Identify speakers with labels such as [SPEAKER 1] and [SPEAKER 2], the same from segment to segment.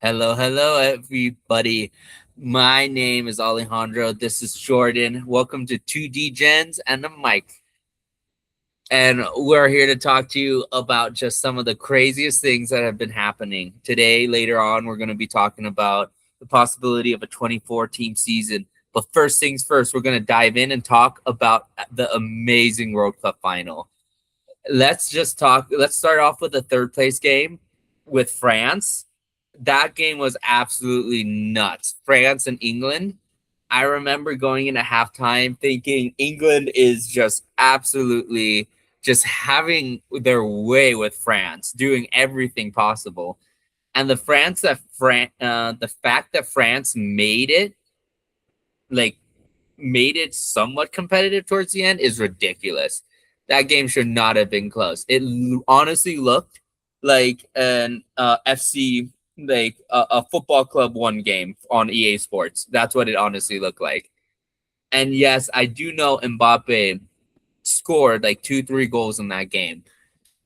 [SPEAKER 1] Hello, hello, everybody. My name is Alejandro. This is Jordan. Welcome to 2D Gens and the mic. And we're here to talk to you about just some of the craziest things that have been happening. Today, later on, we're going to be talking about the possibility of a 2014 season. But first things first, we're going to dive in and talk about the amazing World Cup final. Let's start off with the third place game with France. That game was absolutely nuts. France and England. I remember going into halftime thinking England is just absolutely just having their way with France, doing everything possible. And the fact that France like made it somewhat competitive towards the end is ridiculous. That game should not have been close. Honestly looked like an FC, like a football club one game on EA Sports. That's what it honestly looked like. And yes, I do know Mbappe scored like 2, 3 goals in that game.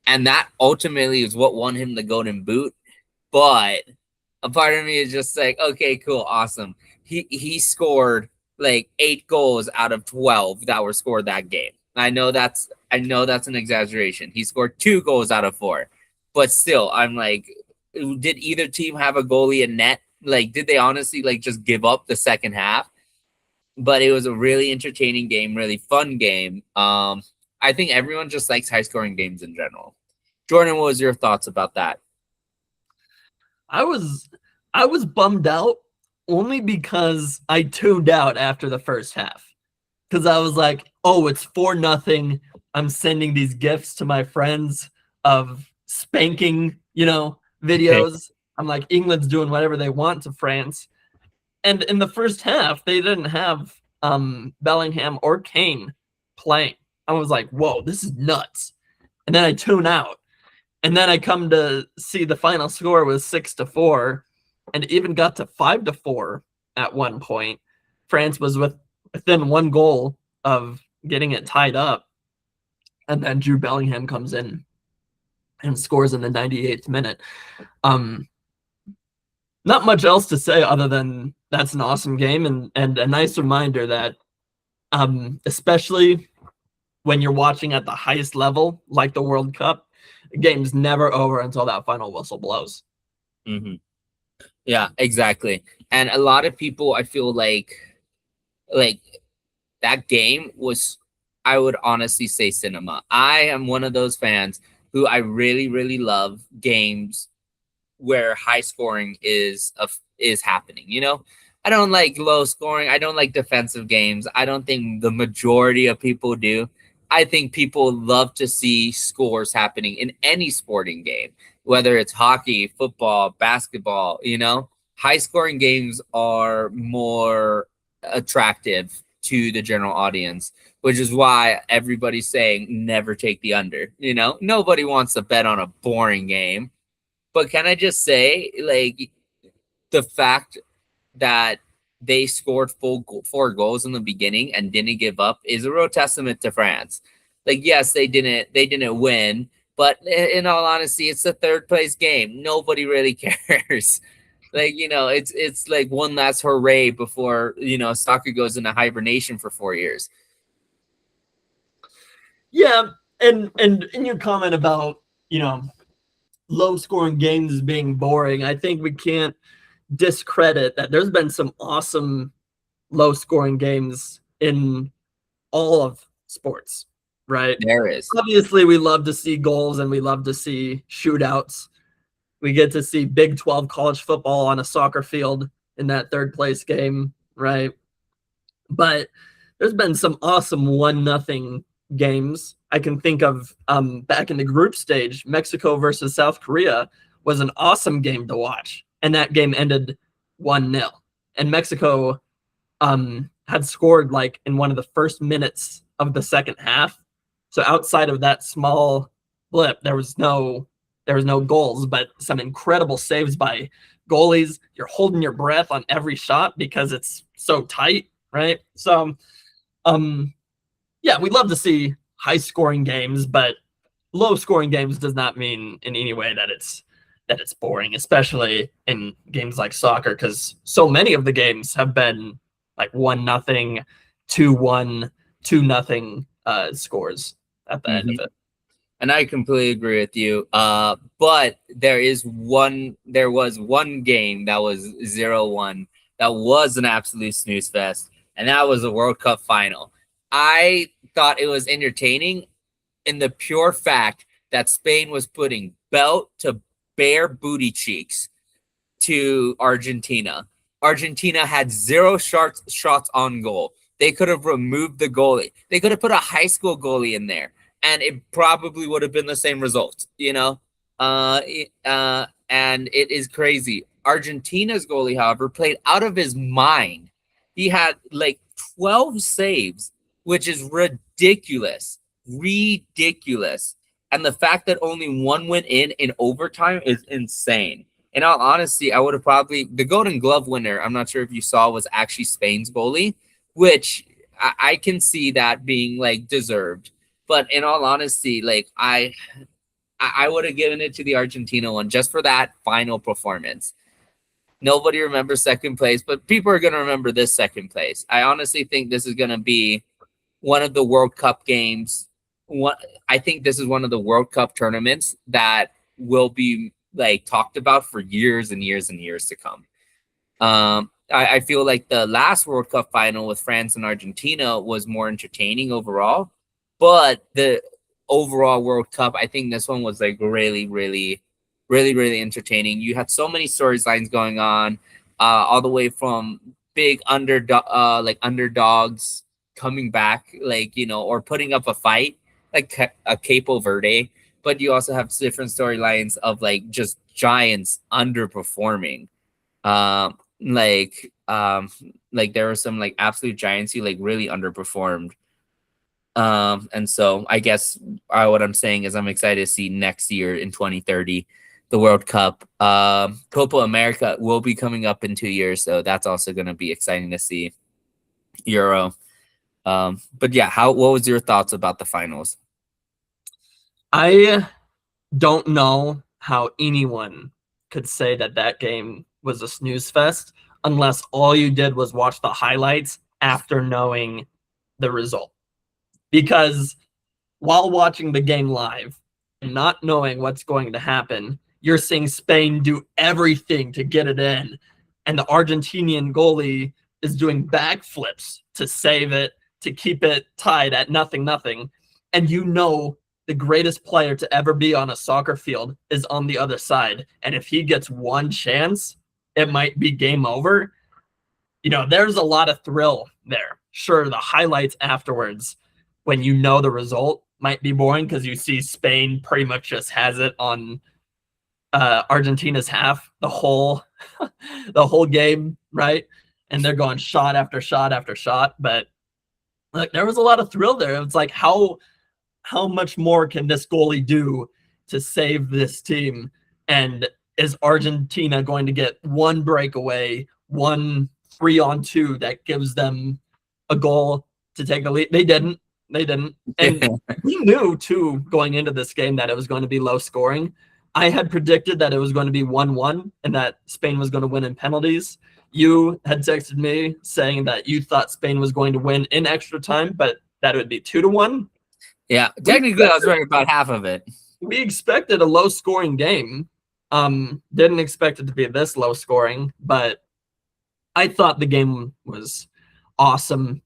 [SPEAKER 1] And that ultimately is what won him the Golden Boot. But a part of me is just like, okay, cool, awesome. He scored like 8 goals out of 12 that were scored that game. I know that's an exaggeration. He scored 2 goals out of 4. But still, I'm like, did either team have a goalie in net? Like, did they honestly like just give up the second half? But it was a really entertaining game, really fun game. I think everyone just likes high scoring games in general. Jordan, what was your thoughts about that?
[SPEAKER 2] I was I was bummed out only because I tuned out after the first half. Because I was like, oh, it's 4-0. I'm sending these gifts to my friends of spanking,
[SPEAKER 1] Okay.
[SPEAKER 2] videos. I'm like, England's doing whatever they want to France. And in the first half, they didn't have Bellingham or Kane playing. I was like, whoa, this is nuts. And then I tune out. And then I come to see the final score was 6-4, and it even got to 5-4 at one point. France was within one goal of getting it tied up, and then Jude Bellingham comes in and scores in the 98th minute. Um, Not much else to say other than that's an awesome game and a nice reminder that, especially when you're watching at the highest level, like the World Cup, the game's never over until that final whistle blows.
[SPEAKER 1] Mm-hmm. Yeah, exactly. And a lot of people, I feel like that game was, I would honestly say, cinema. I am one of those fans who I really, really love games where high scoring is happening. I don't like low scoring. I don't like defensive games. I don't think the majority of people do. I think people love to see scores happening in any sporting game, whether it's hockey, football, basketball. High scoring games are more attractive to the general audience, which is why everybody's saying never take the under. Nobody wants to bet on a boring game. But can I just say, like, the fact that they scored 4 goals in the beginning and didn't give up is a real testament to France. Like, yes, they didn't win, but in all honesty, it's the third place game. Nobody really cares. Like, it's like one last hooray before soccer goes into hibernation for 4 years.
[SPEAKER 2] Yeah, and in your comment about low scoring games being boring, I think we can't discredit that there's been some awesome low scoring games in all of sports, right?
[SPEAKER 1] There is.
[SPEAKER 2] Obviously, we love to see goals and we love to see shootouts. We get to see Big 12 college football on a soccer field in that third place game, right? But there's been some awesome 1-0 games. I can think of back in the group stage, Mexico versus South Korea was an awesome game to watch. And that game ended 1-0. And Mexico had scored like in one of the first minutes of the second half. So outside of that small blip, there was no goals, but some incredible saves by goalies. You're holding your breath on every shot because it's so tight, right? So, yeah, we love to see high scoring games, but low scoring games does not mean in any way that that it's boring, especially in games like soccer, because so many of the games have been like 1-0, 2-1, 2-0 scores at the end of it.
[SPEAKER 1] And I completely agree with you. But there was one game that was 0-1 that was an absolute snooze fest, and that was the World Cup final. I thought it was entertaining in the pure fact that Spain was putting belt to bare booty cheeks to Argentina. Argentina had 0 shots on goal. They could have removed the goalie. They could have put a high school goalie in there, and it probably would have been the same result, you know? And it is crazy. Argentina's goalie, however, played out of his mind. He had like 12 saves, which is ridiculous. Ridiculous. And the fact that only one went in overtime is insane. In all honesty, I would have the Golden Glove winner, I'm not sure if you saw, was actually Spain's goalie, which I can see that being like deserved. But in all honesty, like I would have given it to the Argentina one just for that final performance. Nobody remembers second place, but people are going to remember this second place. I honestly think this is going to be one of the World Cup games. I think this is one of the World Cup tournaments that will be like talked about for years and years and years to come. I feel like the last World Cup final with France and Argentina was more entertaining overall, but the overall World Cup, I think this one was like really, really, really, really entertaining. You had so many storylines going on, all the way from big underdogs coming back, like, you know, or putting up a fight, like a Capo Verde. But you also have different storylines of like just giants underperforming. Like there were some like absolute giants who like really underperformed. And so I guess what I'm saying is I'm excited to see next year in 2030 the World Cup. Copa America will be coming up in 2 years, so that's also going to be exciting to see. Euro. But yeah, what was your thoughts about the finals?
[SPEAKER 2] I don't know how anyone could say that game was a snooze fest unless all you did was watch the highlights after knowing the result. Because while watching the game live and not knowing what's going to happen, you're seeing Spain do everything to get it in, and the Argentinian goalie is doing backflips to save it, to keep it tied at 0-0. And you know the greatest player to ever be on a soccer field is on the other side. And if he gets one chance, it might be game over. You know, there's a lot of thrill there. Sure, the highlights afterwards, when you know the result, might be boring because you see Spain pretty much just has it on Argentina's half the whole game, right? And they're going shot after shot after shot. But like, there was a lot of thrill there. It's like, how much more can this goalie do to save this team? And is Argentina going to get one breakaway, 1 3-on-2 that gives them a goal to take the lead? They didn't. And we knew too going into this game that it was going to be low scoring. I had predicted that it was going to be 1-1 and that Spain was going to win in penalties. You had texted me saying that you thought Spain was going to win in extra time, but that it would be 2-1.
[SPEAKER 1] Yeah, technically I was right about half of it.
[SPEAKER 2] We expected a low scoring game. Didn't expect it to be this low scoring, but I thought the game was awesome.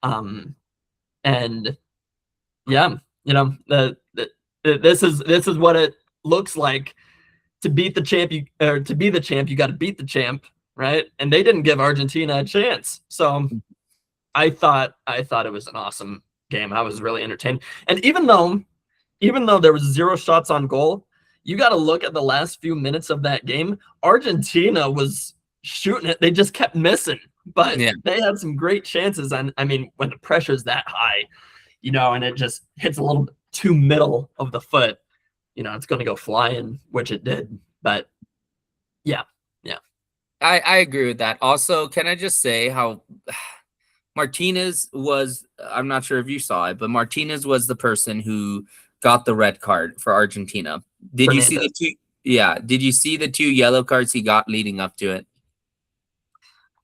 [SPEAKER 2] And yeah, you know, this is what it looks like to beat the champ. You got to beat the champ, right? And they didn't give Argentina a chance. So I thought it was an awesome game. I was really entertained. And even though there was 0 shots on goal, you got to look at the last few minutes of that game. Argentina was shooting it. They just kept missing, but they had some great chances. And I mean, when the pressure's that high, you know, and it just hits a little bit too middle of the foot, you know, it's going to go flying, which it did. But yeah.
[SPEAKER 1] I agree with that. Also, can I just say how Martinez was, I'm not sure if you saw it, but Martinez was the person who got the red card for Argentina. Did you see the tweet? Yeah. Did you see the 2 yellow cards he got leading up to it?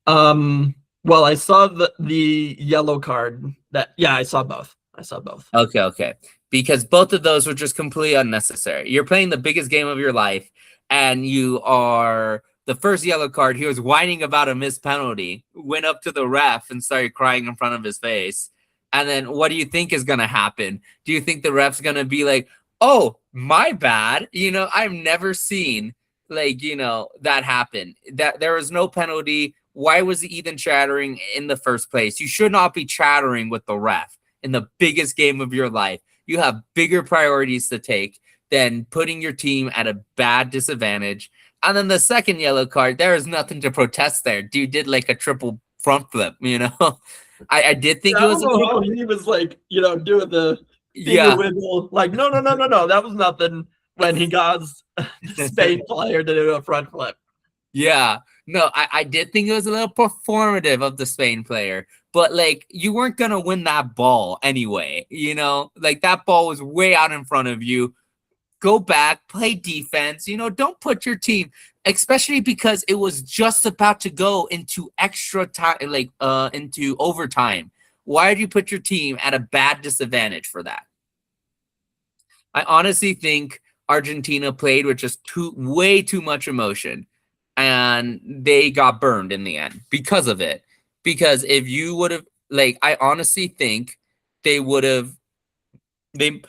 [SPEAKER 2] Well, I saw the yellow card. I saw both. I saw both.
[SPEAKER 1] Okay, okay. Because both of those were just completely unnecessary. You're playing the biggest game of your life, and you are the first yellow card. He was whining about a missed penalty, went up to the ref and started crying in front of his face. And then what do you think is going to happen? Do you think the ref's going to be like, oh, my bad? I've never seen that happen. That there was no penalty. Why was he even chattering in the first place? You should not be chattering with the ref in the biggest game of your life. You have bigger priorities to take than putting your team at a bad disadvantage. And then the second yellow card, there is nothing to protest there. Dude did like a triple front flip, I did think it was a
[SPEAKER 2] little... He was like, doing the finger wiggle. Like, no. That was nothing when he got the Spain player to do a front flip.
[SPEAKER 1] Yeah. No, I did think it was a little performative of the Spain player. But, you weren't going to win that ball anyway, that ball was way out in front of you. Go back, play defense, don't put your team, especially because it was just about to go into extra time, into overtime. Why did you put your team at a bad disadvantage for that? I honestly think Argentina played with just way too much emotion, and they got burned in the end because of it. Because if you would have, I honestly think they would have, they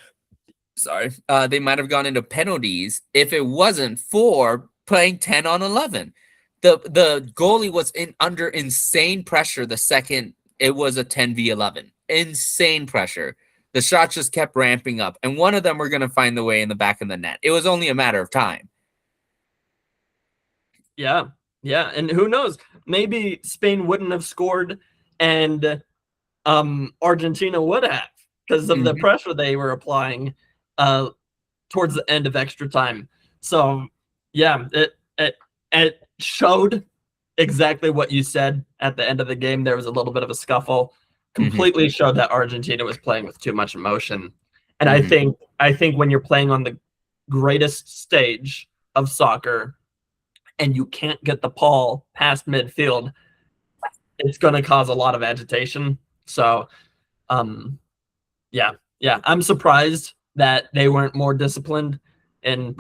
[SPEAKER 1] might have gone into penalties if it wasn't for playing 10 on 11. The goalie was under insane pressure the second it was a 10v11. Insane pressure. The shots just kept ramping up, and one of them were going to find the way in the back of the net. It was only a matter of time.
[SPEAKER 2] Yeah. Yeah, and who knows? Maybe Spain wouldn't have scored, and Argentina would have, because of the pressure they were applying towards the end of extra time. So, yeah, it showed exactly what you said at the end of the game. There was a little bit of a scuffle. Completely showed that Argentina was playing with too much emotion. And I think when you're playing on the greatest stage of soccer, and you can't get the ball past midfield, it's going to cause a lot of agitation. So, yeah, I'm surprised that they weren't more disciplined in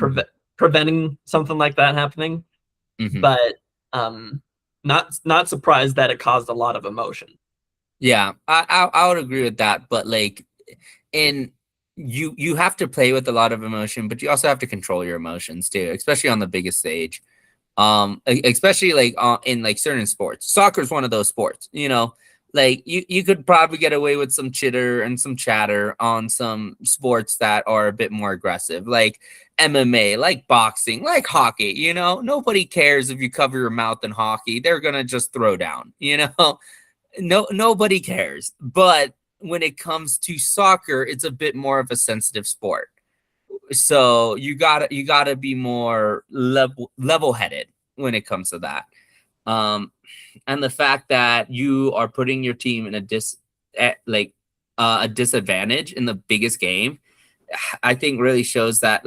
[SPEAKER 2] preventing something like that happening. But not surprised that it caused a lot of emotion.
[SPEAKER 1] Yeah, I would agree with that. But you have to play with a lot of emotion, but you also have to control your emotions too, especially on the biggest stage. Especially in certain sports. Soccer is one of those sports, you could probably get away with some chitter and some chatter on some sports that are a bit more aggressive, like MMA, like boxing, like hockey. Nobody cares if you cover your mouth in hockey. They're gonna just throw down. Nobody cares. But when it comes to soccer, it's a bit more of a sensitive sport. So you gotta be more level-headed when it comes to that. And the fact that you are putting your team in a disadvantage in the biggest game, I think really shows that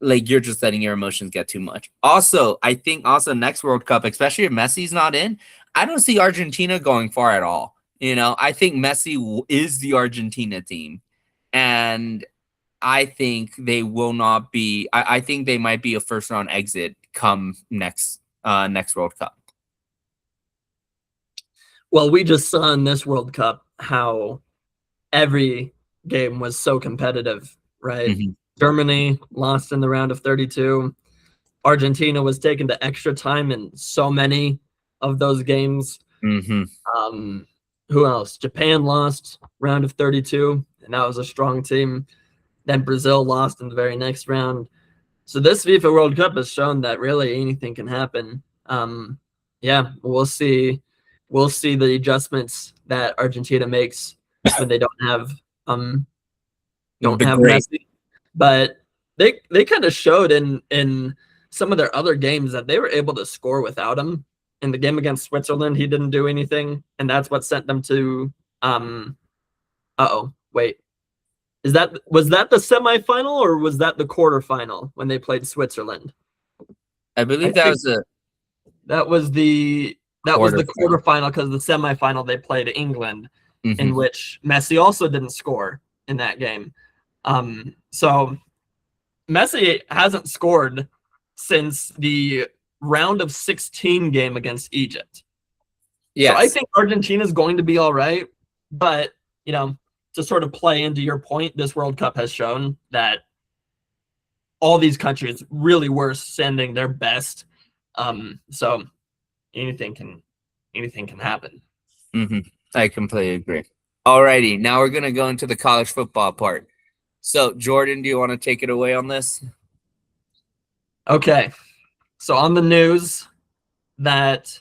[SPEAKER 1] you're just letting your emotions get too much. Also, I think next World Cup, especially if Messi's not in, I don't see Argentina going far at all. I think Messi is the Argentina team, and I think they will not be. I think they might be a first round exit come next World Cup.
[SPEAKER 2] Well, we just saw in this World Cup how every game was so competitive, right? Germany lost in the round of 32. Argentina was taken to extra time in so many of those games. Who else? Japan lost round of 32, and that was a strong team. Then Brazil lost in the very next round. So this FIFA World Cup has shown that really anything can happen. Yeah, we'll see. We'll see the adjustments that Argentina makes when they don't have Messi. But they kind of showed in some of their other games that they were able to score without him. In the game against Switzerland, he didn't do anything, and that's what sent them to Was that the semifinal or was that the quarterfinal when they played Switzerland?
[SPEAKER 1] I
[SPEAKER 2] I
[SPEAKER 1] believe that
[SPEAKER 2] think
[SPEAKER 1] was a
[SPEAKER 2] that was the
[SPEAKER 1] quarterfinal.
[SPEAKER 2] quarterfinal because the semifinal they played England, in
[SPEAKER 1] Hmm.
[SPEAKER 2] which Messi also didn't score in that game. So Messi hasn't scored since the round of 16 game against Egypt. So I
[SPEAKER 1] Yes.
[SPEAKER 2] think Argentina is going to be all right, but you know, to sort of play into your point, this World Cup has shown that all these countries really were sending their best. So anything can anything can happen.
[SPEAKER 1] Hmm. I completely agree. Alrighty, now we're gonna go into the college football part. So, Jordan, do you want to take it away on this?
[SPEAKER 2] Okay, so on the news that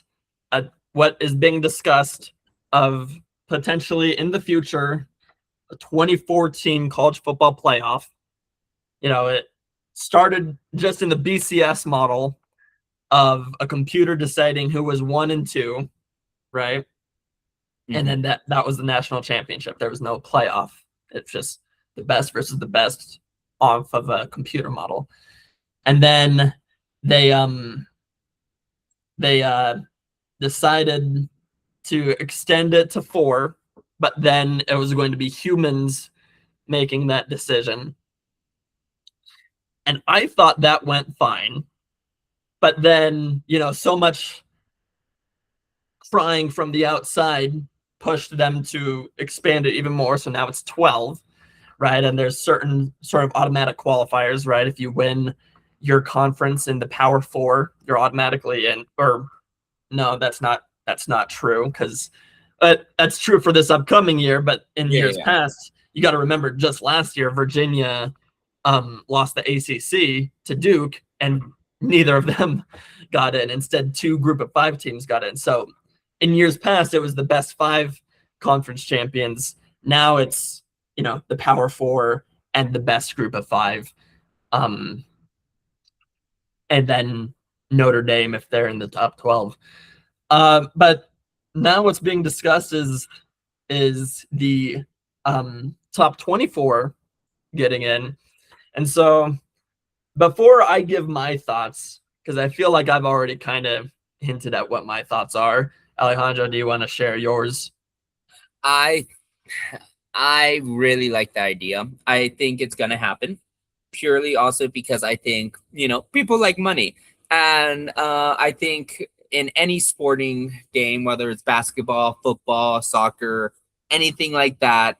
[SPEAKER 2] what is being discussed of potentially in the future a 2014 college football playoff. It started just in the BCS model of a computer deciding who was one and two, right? And
[SPEAKER 1] Hmm.
[SPEAKER 2] then that was the national championship. There was no playoff. It's just the best versus the best off of a computer model. And then they they decided to extend it to four, but then it was going to be humans making that decision. And I thought that went fine. But then, so much crying from the outside pushed them to expand it even more. So now it's 12, right? And there's certain sort of automatic qualifiers, right? If you win your conference in the Power Four, you're automatically in. Or no, that's not true because that's true for this upcoming year. But in
[SPEAKER 1] Yeah,
[SPEAKER 2] years
[SPEAKER 1] yeah.
[SPEAKER 2] past, you got to remember just last year, Virginia lost the ACC to Duke, and neither of them got in. Instead, two Group of Five teams got in. So in years past, it was the best five conference champions. Now it's the Power Four and the best Group of Five, um, and then Notre Dame if they're in the top 12. But now what's being discussed is the top 24 getting in, and so before I give my thoughts, because I feel like I've already kind of hinted at what my thoughts are. Alejandro, do you want to share yours?
[SPEAKER 1] I I really like the idea. I think it's gonna happen purely also because I think, people like money. And I think in any sporting game, whether it's basketball, football, soccer, anything like that,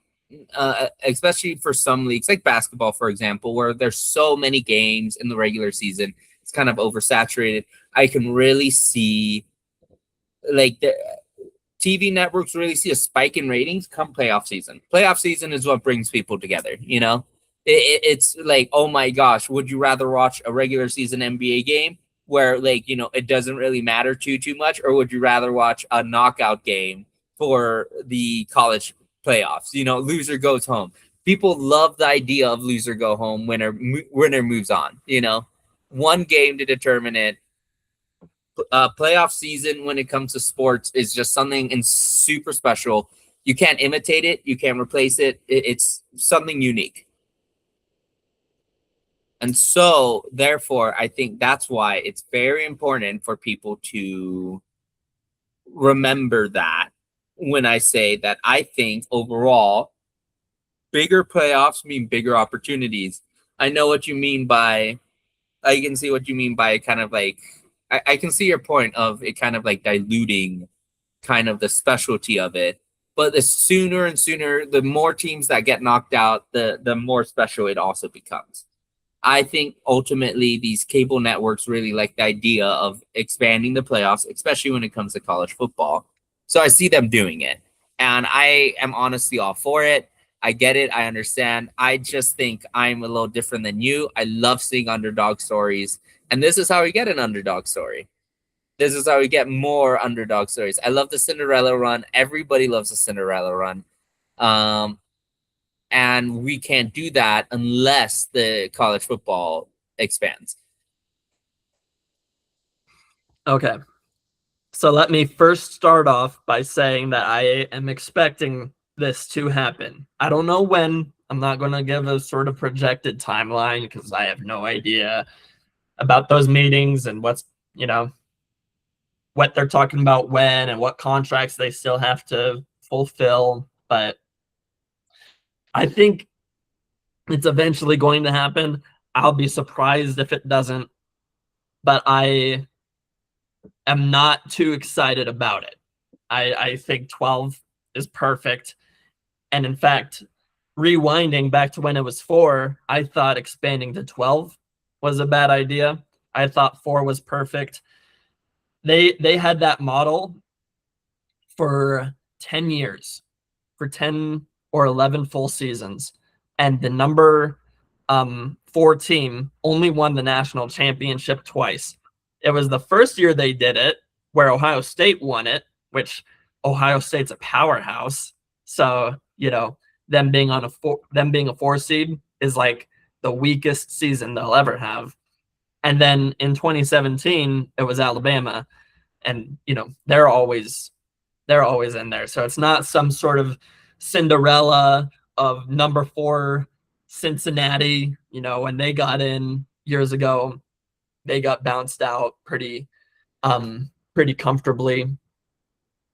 [SPEAKER 1] especially for some leagues like basketball, for example, where there's so many games in the regular season, it's kind of oversaturated. I can really see like the TV networks really see a spike in ratings come playoff season. Playoff season is what brings people together, it's like, oh my gosh, would you rather watch a regular season NBA game where, like, it doesn't really matter too much, or would you rather watch a knockout game for the college playoffs? Loser goes home. People love the idea of loser go home, winner moves on. One game to determine it. Playoff season when it comes to sports is just something super special. You can't imitate it. You can't replace it. It's something unique. And so, therefore, I think that's why it's very important for people to remember that when I say that I think overall, bigger playoffs mean bigger opportunities. I know what you mean by, I can see what you mean by kind of like, I can see your point of it kind of like diluting kind of the specialty of it. But the sooner and sooner, the more teams that get knocked out, the more special it also becomes. I think ultimately these cable networks really like the idea of expanding the playoffs, especially when it comes to college football. So I see them doing it. And I am honestly all for it. I get it. I understand. I just think I'm a little different than you. I love seeing underdog stories. And this is how we get an underdog story. This is how we get more underdog stories. I love the Cinderella run. Everybody loves the Cinderella run. Um, and we can't do that unless the college football expands.
[SPEAKER 2] Okay. So let me first start off by saying that I am expecting this to happen. I don't know when, I'm not going to give a sort of projected timeline because I have no idea about those meetings and what's, what they're talking about when and what contracts they still have to fulfill. But I think it's eventually going to happen. I'll be surprised if it doesn't, but I am not too excited about it. I think 12 is perfect. And in fact, rewinding back to when it was 4, I thought expanding to 12 was a bad idea. I thought 4 was perfect. They had that model for 10 years, for 10 or 11 full seasons. And the number 4 team only won the national championship twice. It was the first year they did it where Ohio State won it, which Ohio State's a powerhouse. So, them being a 4 seed is like the weakest season they'll ever have. And then in 2017, it was Alabama, and they're always in there. So it's not some sort of Cinderella of number 4 Cincinnati. When they got in years ago, they got bounced out pretty comfortably.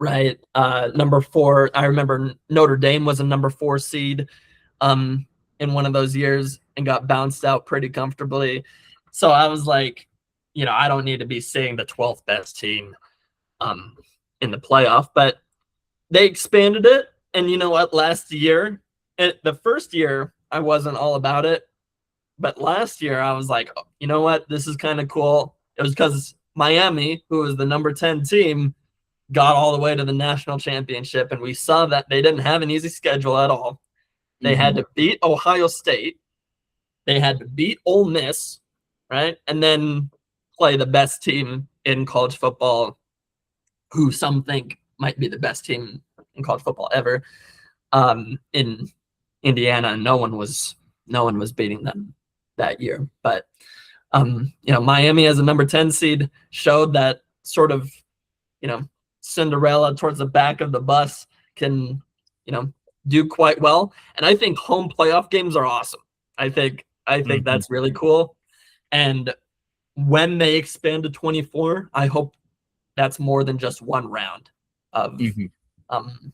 [SPEAKER 2] Right. Number 4, I remember Notre Dame was a number 4 seed in one of those years and got bounced out pretty comfortably. So I was like, I don't need to be seeing the 12th best team in the playoff, but they expanded it. And you know what? Last year, the first year, I wasn't all about it. But last year, I was like, oh, you know what? This is kind of cool. It was because Miami, who was the number 10 team, got all the way to the national championship. And we saw that they didn't have an easy schedule at all. They had to beat Ohio State. They had to beat Ole Miss, right? And then play the best team in college football, who some think might be the best team in college football ever, in Indiana. And no one was beating them that year. But Miami as a number 10 seed showed that sort of, Cinderella towards the back of the bus can, do quite well. And I think home playoff games are awesome. I think that's really cool. And when they expand to 24, I hope that's more than just one round of home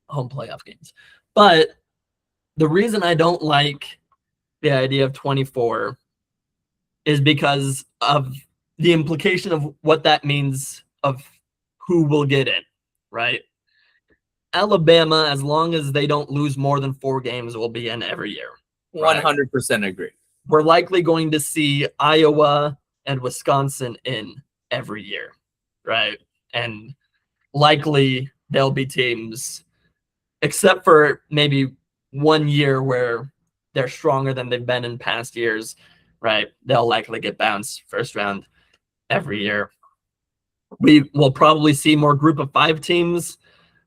[SPEAKER 2] playoff games. But the reason I don't like the idea of 24 is because of the implication of what that means of who will get in, right? Alabama, as long as they don't lose more than 4 games, will be in every year.
[SPEAKER 1] Right? 100% agree.
[SPEAKER 2] We're likely going to see Iowa and Wisconsin in every year, right? And likely there'll be teams, except for maybe one year where they're stronger than they've been in past years, right? They'll likely get bounced first round every year. We will probably see more group of 5 teams,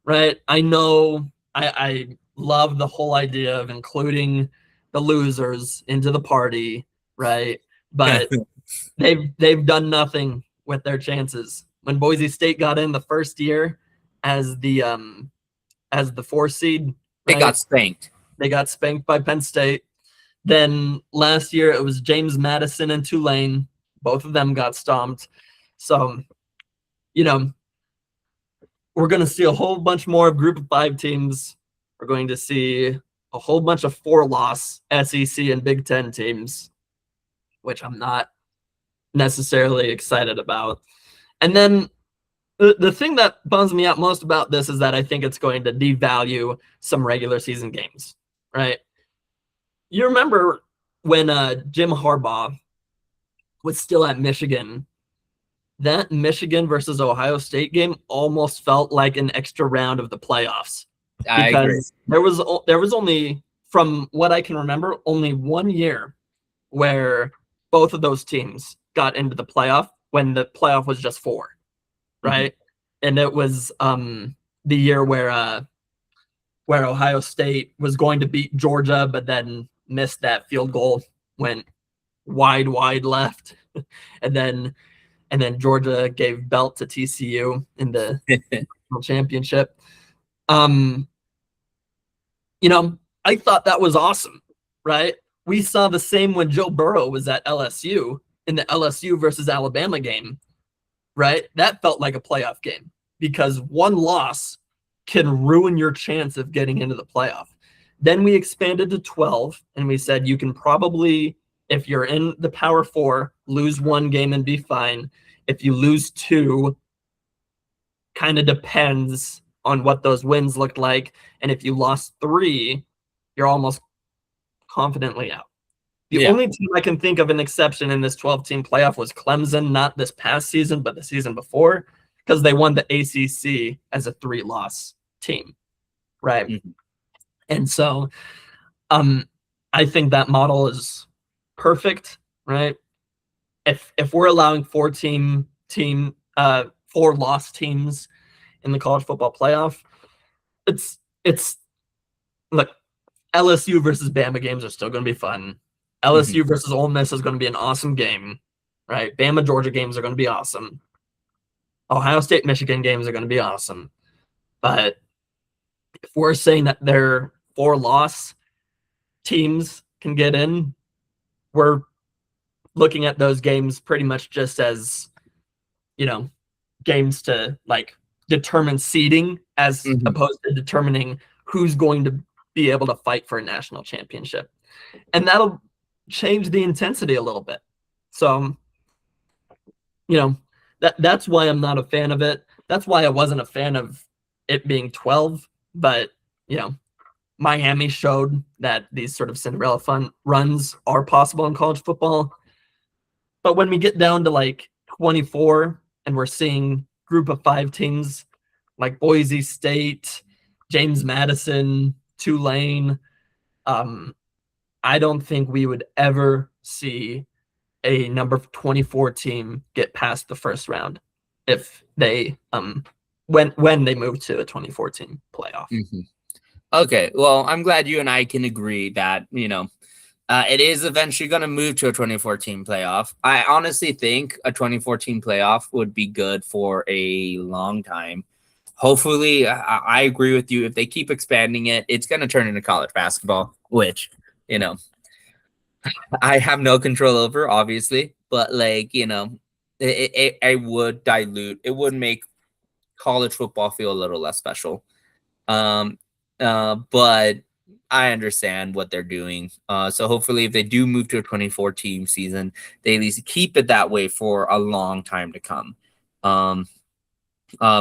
[SPEAKER 2] right? I know I love the whole idea of including the losers into the party, right? But they've done nothing with their chances. When Boise State got in the first year as the 4 seed, right?
[SPEAKER 1] They got spanked.
[SPEAKER 2] They got spanked by Penn State. Then last year it was James Madison and Tulane. Both of them got stomped. So, we're going to see a whole bunch more of group of 5 teams. We're going to see a whole bunch of 4-loss SEC and Big Ten teams, which I'm not necessarily excited about. And then the thing that bums me out most about this is that I think it's going to devalue some regular season games, right? You remember when Jim Harbaugh was still at Michigan, that Michigan versus Ohio State game almost felt like an extra round of the playoffs.
[SPEAKER 1] I agree.
[SPEAKER 2] There was only, from what I can remember, only one year where both of those teams got into the playoff when the playoff was just 4, right? And it was the year where Ohio State was going to beat Georgia, but then missed that field goal, went wide left, and then Georgia gave belt to TCU in the championship. I I thought that was awesome, right? We saw the same when Joe Burrow was at LSU in the LSU versus Alabama game, right? That felt like a playoff game because one loss can ruin your chance of getting into the playoff. Then we expanded to 12, and we said you can probably, if you're in the Power Four, lose one game and be fine. If you lose two, kind of depends on what those wins looked like. And if you lost three, you're almost confidently out. The
[SPEAKER 1] Yeah.
[SPEAKER 2] only team I can think of an exception in this 12-team playoff was Clemson, not this past season, but the season before, because they won the ACC as a 3-loss team, right?
[SPEAKER 1] Mhm.
[SPEAKER 2] And so I think that model is perfect, right? If we're allowing 4-loss teams in the college football playoff, it's look, LSU versus Bama games are still going to be fun. LSU versus Ole Miss is going to be an awesome game, right? Bama Georgia games are going to be awesome. Ohio State Michigan games are going to be awesome. But if we're saying that their 4-loss teams can get in, we're looking at those games pretty much just as, games to like determine seeding as opposed to determining who's going to be able to fight for a national championship. And that'll change the intensity a little bit. So, that's why I'm not a fan of it. That's why I wasn't a fan of it being 12. But, Miami showed that these sort of Cinderella fun runs are possible in college football. But when we get down to like 24 and we're seeing group of 5 teams like Boise State, James Madison, Tulane, I don't think we would ever see a number 24 team get past the first round if they when they move to a 24 team playoff.
[SPEAKER 1] Okay, well, I'm glad you and I can agree that it is eventually going to move to a 2014 playoff. I honestly think a 2014 playoff would be good for a long time. Hopefully, I agree with you. If they keep expanding it, it's going to turn into college basketball, which, I have no control over, obviously. But, it would dilute. It would make college football feel a little less special. But I understand what they're doing. So hopefully if they do move to a 2014 season, they at least keep it that way for a long time to come.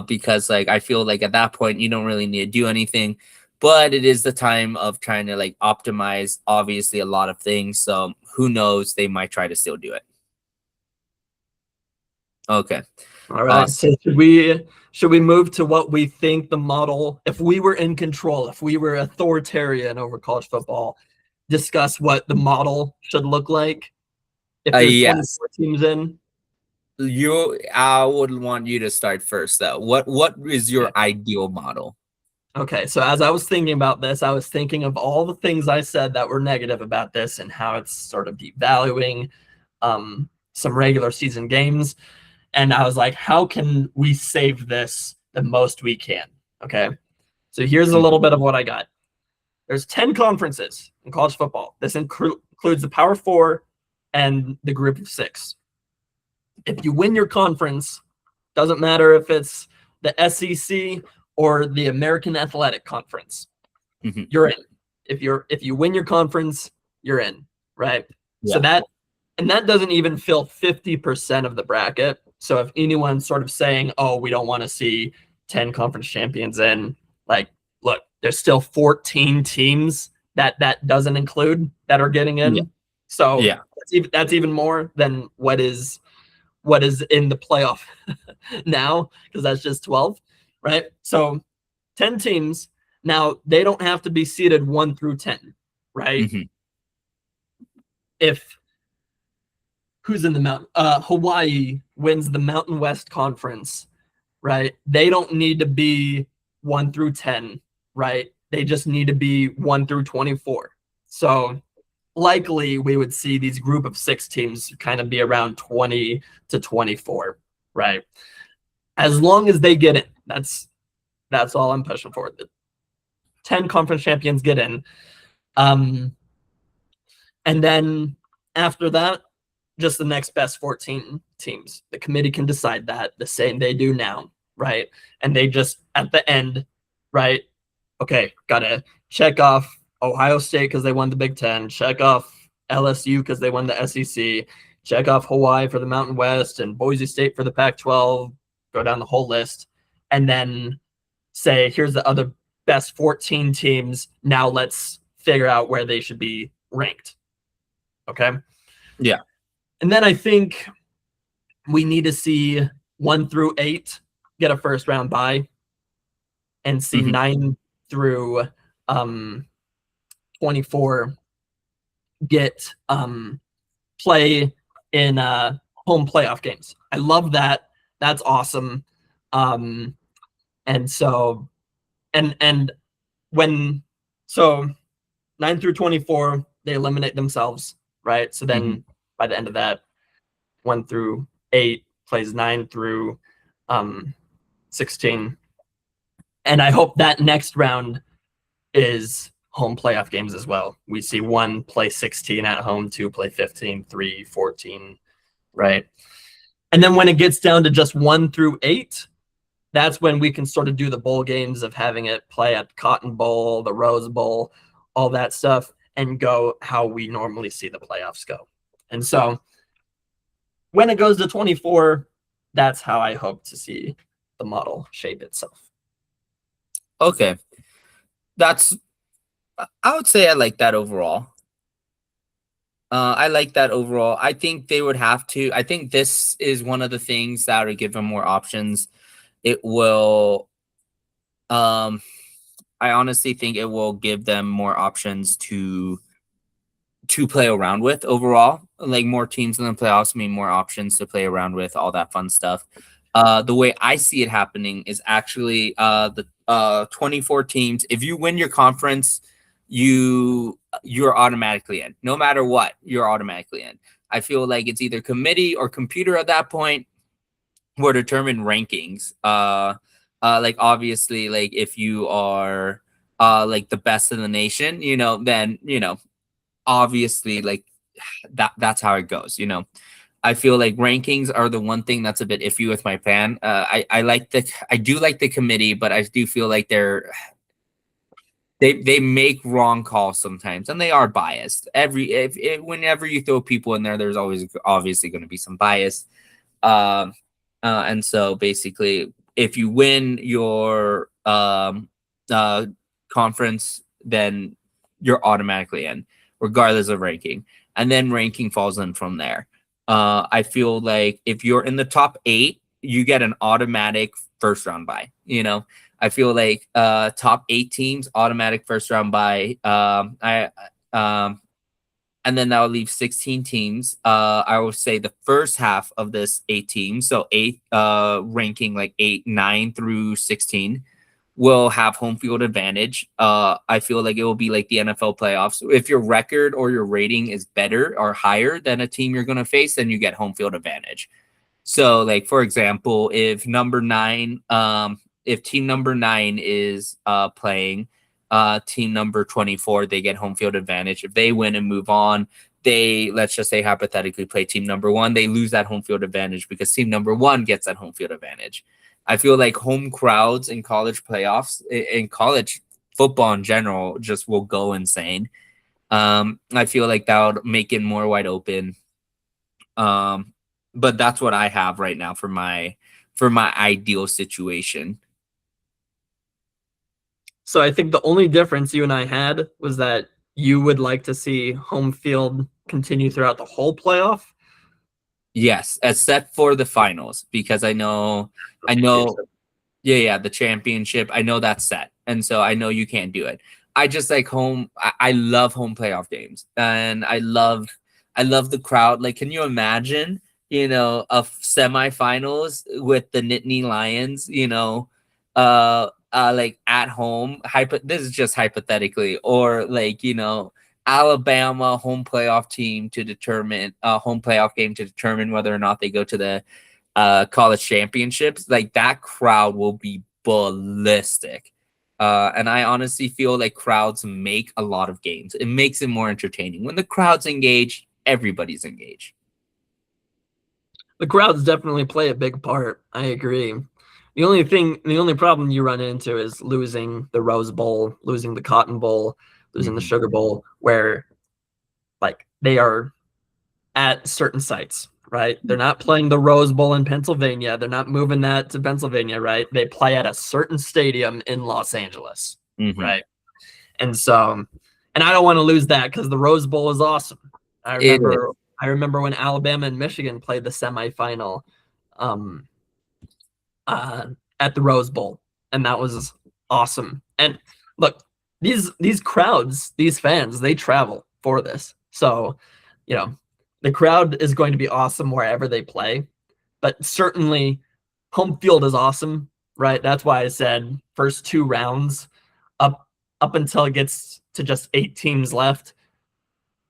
[SPEAKER 1] Because I feel like at that point you don't really need to do anything, but it is the time of trying to optimize obviously a lot of things. So who knows, they might try to still do it. Okay.
[SPEAKER 2] All right. So should we move to what we think the model, if we were in control, if we were authoritarian over college football, discuss what the model should look like if there's
[SPEAKER 1] yes.
[SPEAKER 2] 24 teams in?
[SPEAKER 1] I would want you to start first though. What is your ideal model?
[SPEAKER 2] Okay, so as I was thinking about this, I was thinking of all the things I said that were negative about this and how it's sort of devaluing some regular season games. And I was like, how can we save this the most we can? Okay, so here's a little bit of what I got. There's 10 conferences in college football. This includes the Power Four and the Group of 6. If you win your conference, doesn't matter if it's the SEC or the American Athletic Conference, you're in. If you win your conference, you're in, right? Yeah. So that doesn't even fill 50% of the bracket. So if anyone's sort of saying, "Oh, we don't want to see 10 conference champions in," look, there's still 14 teams that doesn't include that are getting in. Yeah. So that's even more than what is in the playoff now, because that's just 12. Right. So 10 teams. Now they don't have to be seeded 1 through 10. Right. If who's in the mountain, Hawaii wins the Mountain West Conference. Right. They don't need to be 1 through 10. Right. They just need to be 1 through 24. So likely we would see these group of 6 teams kind of be around 20 to 24. Right. As long as they get in, that's all I'm pushing for. The 10 conference champions get in. And then after that, just the next best 14 teams. The committee can decide that the same they do now, right? And they just at the end, right? Okay, gotta check off Ohio State because they won the Big Ten, check off LSU because they won the SEC, check off Hawaii for the Mountain West and Boise State for the Pac-12, go down the whole list, and then say, here's the other best 14 teams. Now let's figure out where they should be ranked. Okay.
[SPEAKER 1] Yeah.
[SPEAKER 2] And then I think we need to see 1 through 8 get a first round bye and see 9 through 24 get play in home playoff games. I love that. That's awesome. And so and when 9 through 24 they eliminate themselves, right? So then by the end of that, 1 through 8 plays 9 through 16. And I hope that next round is home playoff games as well. We see 1 play 16 at home, 2 play 15, 3, 14, right? And then when it gets down to just 1 through 8, that's when we can sort of do the bowl games of having it play at Cotton Bowl, the Rose Bowl, all that stuff, and go how we normally see the playoffs go. And so when it goes to 24, that's how I hope to see the model shape itself.
[SPEAKER 1] Okay. I would say I like that overall. I like that overall. I think they would have to. I think this is one of the things that would give them more options. It will, I honestly think it will give them more options to play around with overall. Like more teams in the playoffs mean more options to play around with, all that fun stuff. The way I see it happening is actually the 24 teams. If you win your conference, you're automatically in. No matter what, you're automatically in. I feel like it's either committee or computer at that point will determine rankings. Like obviously, like if you are like the best in the nation, then obviously like that's how it goes. I feel like rankings are the one thing that's a bit iffy with my plan. I do like the committee, but I do feel like they make wrong calls sometimes, and they are biased. Whenever you throw people in there, there's always obviously going to be some bias. And so basically, if you win your conference, then you're automatically in, regardless of ranking. And then ranking falls in from there. I feel like if you're in the top 8, you get an automatic first round bye. I feel like top 8 teams, automatic first round bye. And then that will leave 16 teams. I would say the first half of this 8 teams, so 8 ranking like 8, 9 through 16, will have home field advantage. I feel like it will be like the NFL playoffs. If your record or your rating is better or higher than a team you're going to face, then you get home field advantage. So, like for example, if team number 9 is playing team number 24, they get home field advantage. If they win and move on, let's just say hypothetically play team number 1, they lose that home field advantage because team number 1 gets that home field advantage. I feel like home crowds in college playoffs, in college football in general, just will go insane. I feel like that would make it more wide open. But that's what I have right now for my ideal situation.
[SPEAKER 2] So I think the only difference you and I had was that you would like to see home field continue throughout the whole playoff.
[SPEAKER 1] Yes, except for the finals, because I know, the championship. I know that's set, and so I know you can't do it. I just like home. I love home playoff games, and I love the crowd. Like, can you imagine, a semifinals with the Nittany Lions, like at home? This is just hypothetically, or like Alabama home playoff team to determine home playoff game to determine whether or not they go to the college championships. Like that crowd will be ballistic. And I honestly feel like crowds make a lot of games. It makes it more entertaining. When the crowd's engaged, everybody's engaged.
[SPEAKER 2] The crowds definitely play a big part. I agree. The only problem you run into is losing the Rose Bowl, losing the Cotton Bowl, losing the
[SPEAKER 1] Mhm.
[SPEAKER 2] Sugar Bowl, where like they are at certain sites, right? They're not playing the Rose Bowl in Pennsylvania. They're not moving that to Pennsylvania, right? They play at a certain stadium in Los Angeles,
[SPEAKER 1] Mhm.
[SPEAKER 2] right? And so, and I don't want to lose that because the Rose Bowl is awesome. I
[SPEAKER 1] It
[SPEAKER 2] remember,
[SPEAKER 1] is.
[SPEAKER 2] I remember when Alabama and Michigan played the semifinal, um, uh, at the Rose Bowl, and that was awesome. And look, these crowds, these fans, they travel for this, so you know the crowd is going to be awesome wherever they play. But certainly, home field is awesome, right? That's why I said first two rounds, up until it gets to just 8 teams left,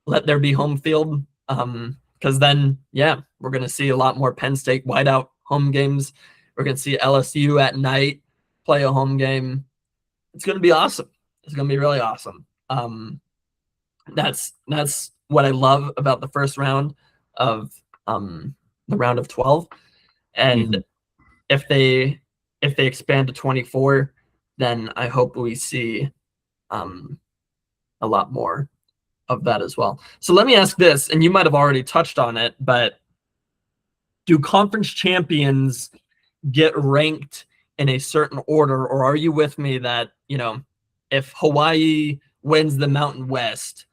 [SPEAKER 2] let there be home field. Because then, yeah, we're gonna see a lot more Penn State whiteout home games. We're gonna see LSU at night play a home game. It's gonna be awesome. It's gonna be really awesome. That's what I love about the first round of the round of 12. And
[SPEAKER 1] Mhm.
[SPEAKER 2] if they expand to 24, then I hope we see um a lot more of that as well. So let me ask this, and you might have already touched on it, but do conference champions get ranked in a certain order, or are you with me that, if Hawaii wins the Mountain West,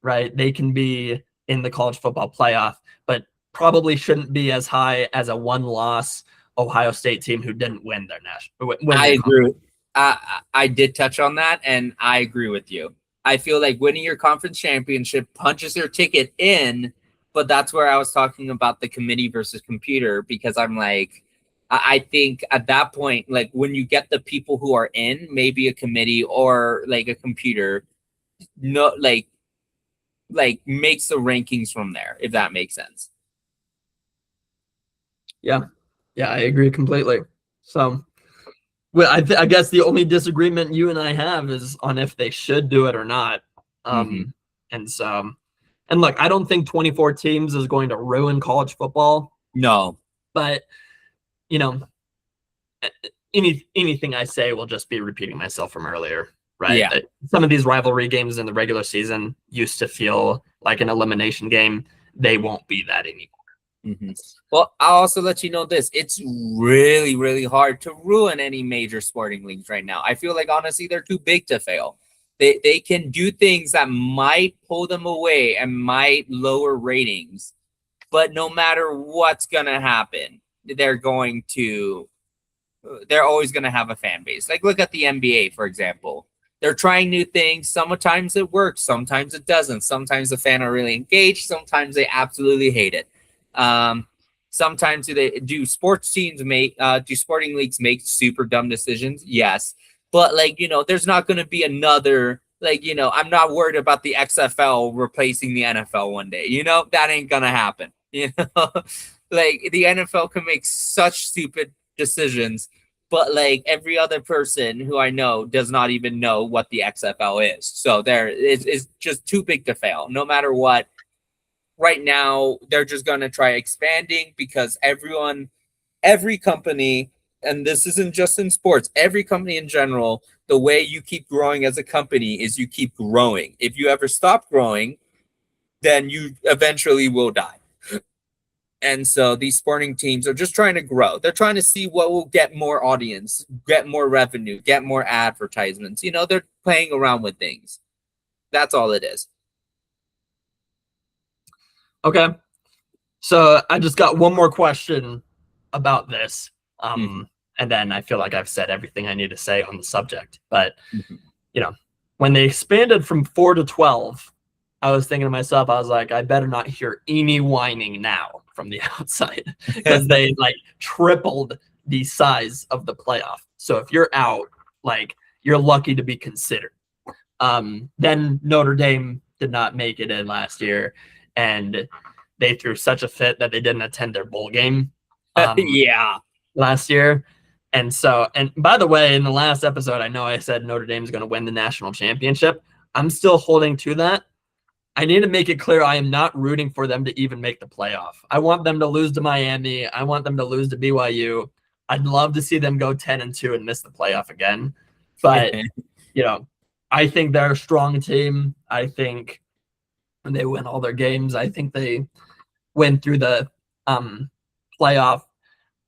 [SPEAKER 2] right, they can be in the college football playoff, but probably shouldn't be as high as a one-loss Ohio State team who didn't win
[SPEAKER 1] I
[SPEAKER 2] their conference.
[SPEAKER 1] agree. I did touch on that, and I agree with you. I feel like winning your conference championship punches your ticket in, but that's where I was talking about the committee versus computer, because I'm like, I think at that point, like when you get the people who are in, maybe a committee or like a computer, no, like makes the rankings from there, if that makes sense.
[SPEAKER 2] Yeah, yeah, I agree completely. So, well, I guess the only disagreement you and I have is on if they should do it or not.
[SPEAKER 1] Hmm.
[SPEAKER 2] Um, and so, and look, I don't think 24 teams is going to ruin college football,
[SPEAKER 1] No.
[SPEAKER 2] but you know, anything I say will just be repeating myself from earlier, right?
[SPEAKER 1] Yeah.
[SPEAKER 2] Some of these rivalry games in the regular season used to feel like an elimination game. They won't be that anymore.
[SPEAKER 1] Hmm. Well, I'll also let you know this. It's really, really hard to ruin any major sporting leagues right now. I feel like honestly they're too big to fail. They can do things that might pull them away and might lower ratings, but no matter what's gonna happen, they're always gonna have a fan base. Like look at the NBA, for example. They're trying new things. Sometimes it works, sometimes it doesn't. Sometimes the fan are really engaged, sometimes they absolutely hate it. Um, Sometimes do sports teams make do sporting leagues make super dumb decisions? Yes. But like, there's not gonna be another like, I'm not worried about the XFL replacing the NFL one day. That ain't gonna happen. Like the NFL can make such stupid decisions, but like every other person who I know does not even know what the XFL is. So it's just too big to fail, no matter what. Right now, they're just going to try expanding because every company, and this isn't just in sports, every company in general, the way you keep growing as a company is you keep growing. If you ever stop growing, then you eventually will die. And so these sporting teams are just trying to grow. They're trying to see what will get more audience, get more revenue, get more advertisements. They're playing around with things. That's all it is.
[SPEAKER 2] Okay. So I just got one more question about this.
[SPEAKER 1] Mm-hmm.
[SPEAKER 2] And then I feel like I've said everything I need to say on the subject. But,
[SPEAKER 1] Mm-hmm.
[SPEAKER 2] you know, when they expanded from 4 to 12, I was thinking to myself, I was like, I better not hear any whining now from the outside because they like tripled the size of the playoff. So if you're out, like you're lucky to be considered. Then Notre Dame did not make it in last year, and they threw such a fit that they didn't attend their bowl game
[SPEAKER 1] Yeah.
[SPEAKER 2] last year. And so, and by the way, in the last episode, I know I said Notre Dame is going to win the national championship. I'm still holding to that. I need to make it clear I am not rooting for them to even make the playoff. I want them to lose to Miami. I want them to lose to BYU. I'd love to see them go 10-2 and miss the playoff again. But, I think they're a strong team. I think when they win all their games, I think they win through the playoff.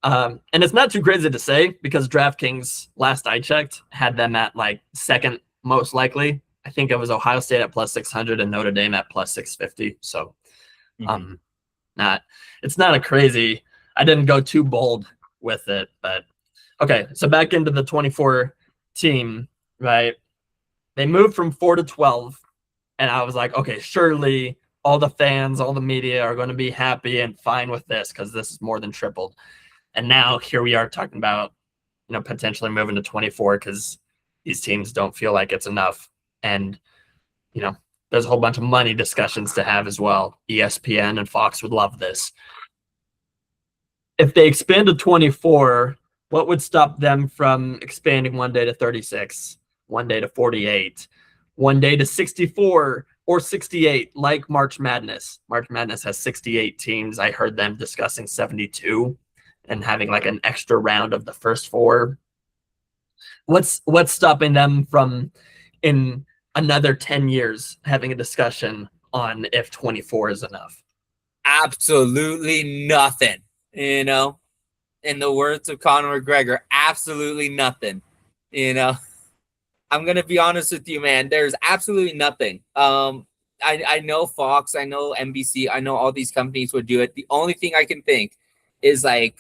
[SPEAKER 2] And it's not too crazy to say because DraftKings, last I checked, had them at like second most likely. I think it was Ohio State at plus 600 and Notre Dame at plus 650. So it's not a crazy, I didn't go too bold with it, but okay. So back into the 24 team, right? They moved from 4 to 12. And I was like, okay, surely all the fans, all the media are going to be happy and fine with this because this is more than tripled. And now here we are talking about, potentially moving to 24 because these teams don't feel like it's enough. And, there's a whole bunch of money discussions to have as well. ESPN and Fox would love this. If they expand to 24, what would stop them from expanding one day to 36, one day to 48, one day to 64 or 68, like March Madness? March Madness has 68 teams. I heard them discussing 72 and having like an extra round of the first 4. What's stopping them from in another 10 years having a discussion on if 24 is enough?
[SPEAKER 1] Absolutely nothing. In the words of Conor McGregor, absolutely nothing. I'm gonna be honest with you, man. There's absolutely nothing. I know Fox, I know NBC, I know all these companies would do it. The only thing I can think is like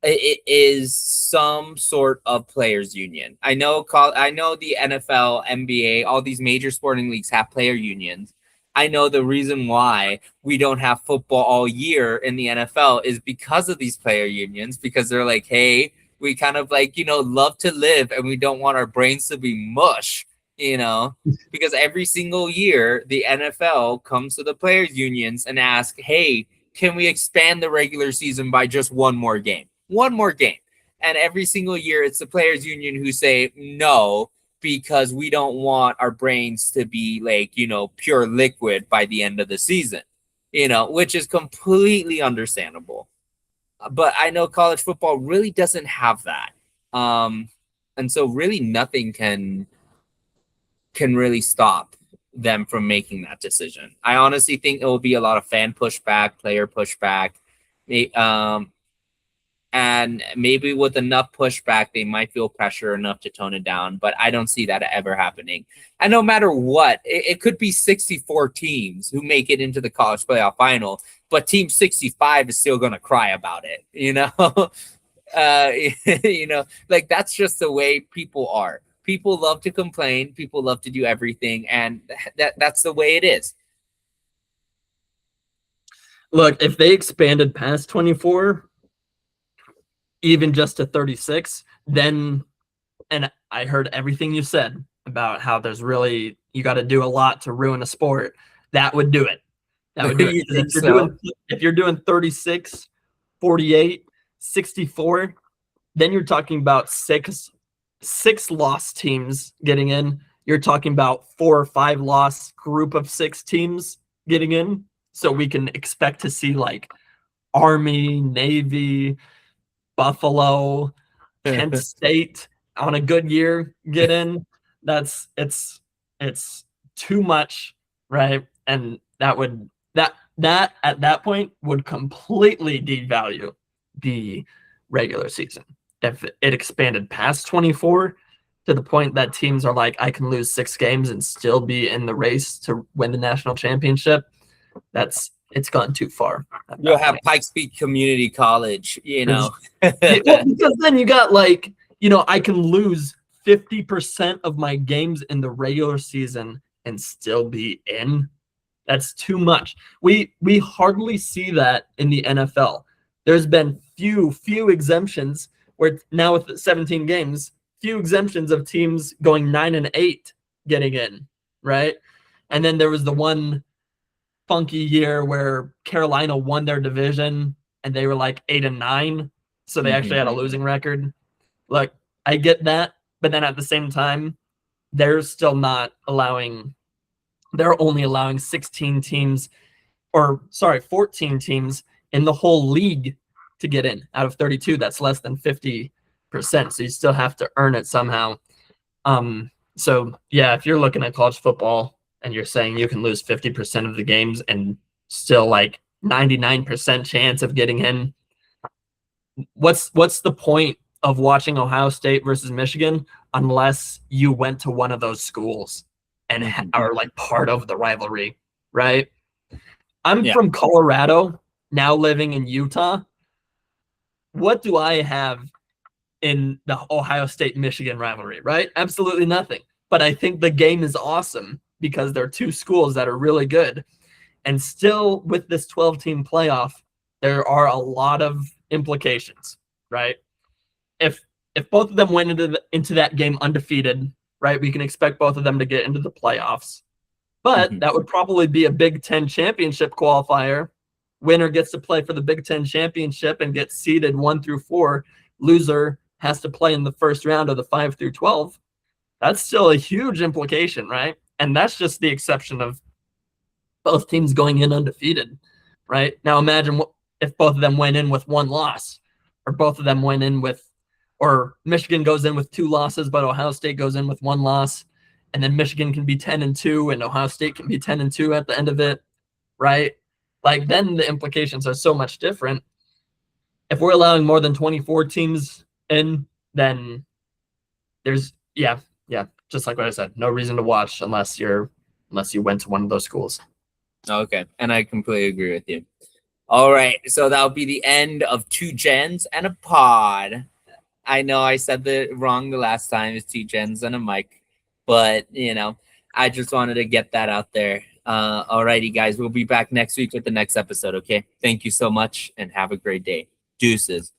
[SPEAKER 1] it is some sort of players union. I know the NFL, NBA, all these major sporting leagues have player unions. I know the reason why we don't have football all year in the NFL is because of these player unions, because they're like, hey, we kind of like, love to live and we don't want our brains to be mush, because every single year the NFL comes to the players unions and ask, hey, can we expand the regular season by just one more game? One more game. And every single year it's the players union who say no, because we don't want our brains to be like, pure liquid by the end of the season, which is completely understandable. But I know college football really doesn't have that. And so really nothing can really stop them from making that decision. I honestly think it will be a lot of fan pushback, player pushback. And maybe with enough pushback, they might feel pressure enough to tone it down. But I don't see that ever happening. And no matter what, it could be 64 teams who make it into the college playoff final, but team 65 is still going to cry about it, like that's just the way people are. People love to complain. People love to do everything. And that's the way it is.
[SPEAKER 2] Look, if they expanded past 24, even just to 36, then, and I heard everything you said about how there's really, you got to do a lot to ruin a sport. That would do it. That would do it. If you're doing 36, 48, 64, then you're talking about six lost teams getting in. You're talking about 4 or 5 lost group of 6 teams getting in. So we can expect to see like Army, Navy, Buffalo, Kent State on a good year get in. It's too much, right? And that at that point would completely devalue the regular season. If it expanded past 24 to the point that teams are like, I can lose 6 games and still be in the race to win the national championship, it's gone too far.
[SPEAKER 1] You'll have Pikes Peak Community College,
[SPEAKER 2] Well, because then you got like, I can lose 50% of my games in the regular season and still be in. That's too much. We hardly see that in the NFL. There's been few exemptions where now with 17 games, few exemptions of teams going 9-8 getting in, right? And then there was the one funky year where Carolina won their division and they were like 8-9. so they actually had a losing record. Look, I get that, but then at the same time, they're still not allowing. They're only allowing 16 teams, 14 teams in the whole league to get in out of 32. That's less than 50%. So you still have to earn it somehow. So yeah, if you're looking at college football and you're saying you can lose 50% of the games and still like 99% chance of getting in, what's the point of watching Ohio State versus Michigan unless you went to one of those schools and are like part of the rivalry, right? I'm from Colorado, now living in Utah. What do I have in the Ohio State-Michigan rivalry, right? Absolutely nothing. But I think the game is awesome because they're two schools that are really good. And still, with this 12-team playoff, there are a lot of implications, right? If both of them went into that game undefeated, right, we can expect both of them to get into the playoffs. But that would probably be a Big Ten championship qualifier. Winner gets to play for the Big Ten championship and gets seeded 1 through 4. Loser has to play in the first round of the 5 through 12. That's still a huge implication, right? And that's just the exception of both teams going in undefeated, right? Now imagine if both of them went in with 1 loss, or both of them went in with, or Michigan goes in with 2 losses, but Ohio State goes in with 1 loss, and then Michigan can be 10-2, and Ohio State can be 10-2 at the end of it, right? Like, then the implications are so much different. If we're allowing more than 24 teams in, then there's just like what I said, no reason to watch unless you went to one of those schools.
[SPEAKER 1] Okay, and I completely agree with you. All right, so that'll be the end of 2 gens and a pod. I know I said that wrong the last time. It's 2 gens and a mic, but I just wanted to get that out there. All righty, guys, we'll be back next week with the next episode. Okay, thank you so much and have a great day. Deuces.